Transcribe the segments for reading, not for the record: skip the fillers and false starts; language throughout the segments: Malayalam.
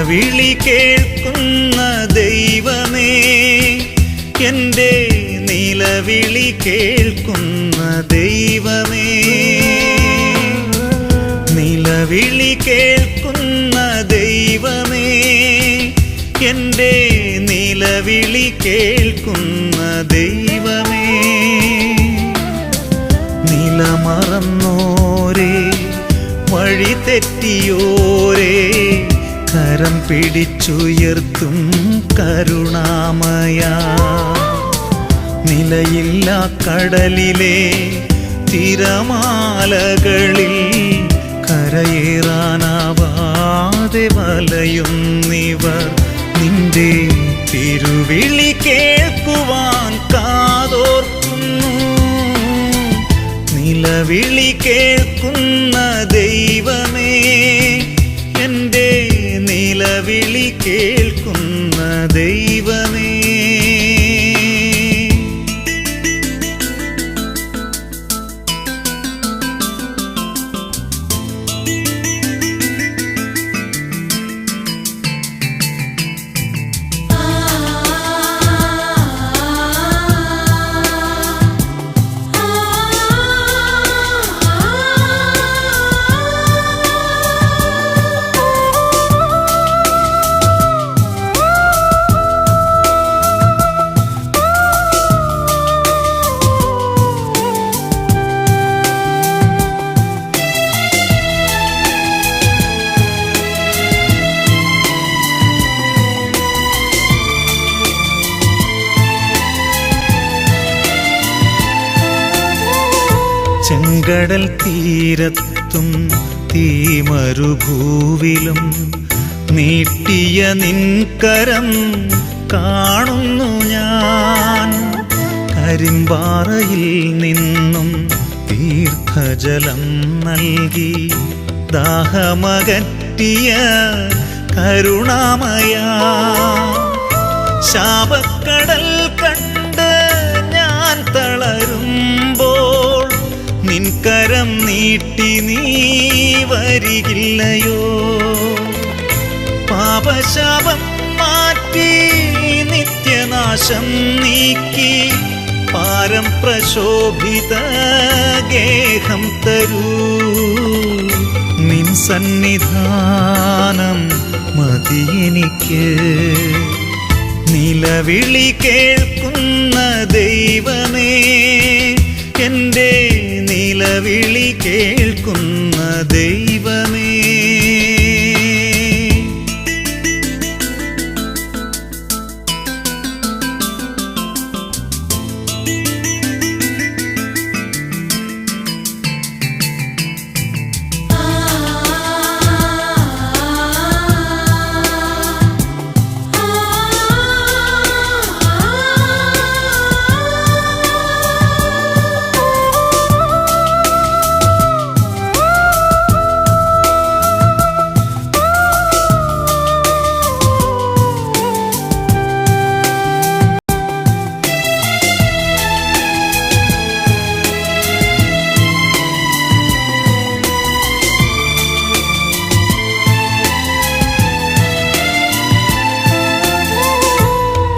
നിലവിളി കേൾക്കുന്ന ദൈവമേ, എൻ്റെ നിലവിളി കേൾക്കുന്ന ദൈവമേ, നിലവിളി കേൾക്കുന്ന ദൈവമേ, എൻ്റെ നിലവിളി കേൾക്കുന്ന ദൈവമേ. നിലമറന്നോരേ, വഴി തെറ്റിയോരേ, കരം പിടിച്ചുയർത്തും കരുണാമയ. നിലയില്ലാ കടലിലെ തിരമാലകളിൽ കരയേറാനാവാതെ വലയുന്നിവർ നിന്റെ തിരുവിളി കേൾക്കുവാൻ കാതോർക്കുന്നു. നിലവിളി കേൾക്കുന്ന ദൈവമേ, എൻ്റെ നിലവിളി കേൾക്കുന്ന ദൈവമേ. ചെങ്കടൽ തീരത്തും തീമരുഭൂവിലും നീട്ടിയ നിൻകരം കാണുന്നു ഞാൻ. കരിമ്പാറയിൽ നിന്നും തീർത്ഥജലം നൽകി ദാഹമകറ്റിയ കരുണാമയ. ശാപക്കടൽ കണ്ട് ഞാൻ തളരുമ്പോൾ നിൻകരം നീട്ടി നീ വരികില്ലയോ. പാപശാപം മാറ്റി നിത്യനാശം നീക്കി പാരം പ്രശോഭിത ഗേഹം തരൂ. നിൻ സന്നിധാനം മതി എനിക്ക്. നിലവിളി കേൾക്കുന്ന ദൈവമേ, എൻ്റെ നിലവിളി കേൾക്കുന്ന ദൈവമേ.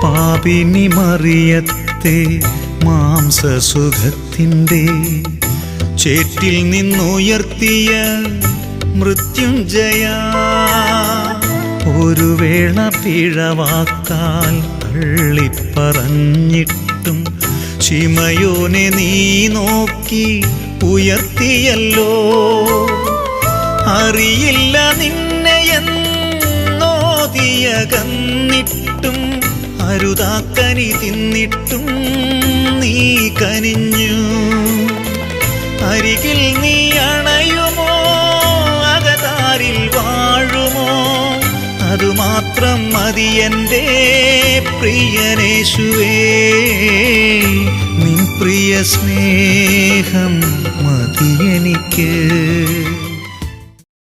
പാപിനി മറിയത്തെ മാംസസുഖത്തിൻ്റെ ചേറ്റിൽ നിന്നുയർത്തിയ മൃത്യുഞ്ജയ. ഒരു വേള പിഴവാക്കാൽ തള്ളിപ്പറഞ്ഞിട്ടും ശിമയോനെ നീ നോക്കി ഉയർത്തിയല്ലോ. അറിയില്ല നിന്നെ എന്നോതിയകന്നിട്ടും അരുതാക്കനി തിന്നിട്ടും നീ കനിഞ്ഞു. അരികിൽ നീ അണയുമോ, അകതാരിൽ വാഴുമോ, അതുമാത്രം മതി എൻ്റെ പ്രിയനേശുവേ. നിൻ പ്രിയ സ്നേഹം മതി എനിക്ക്.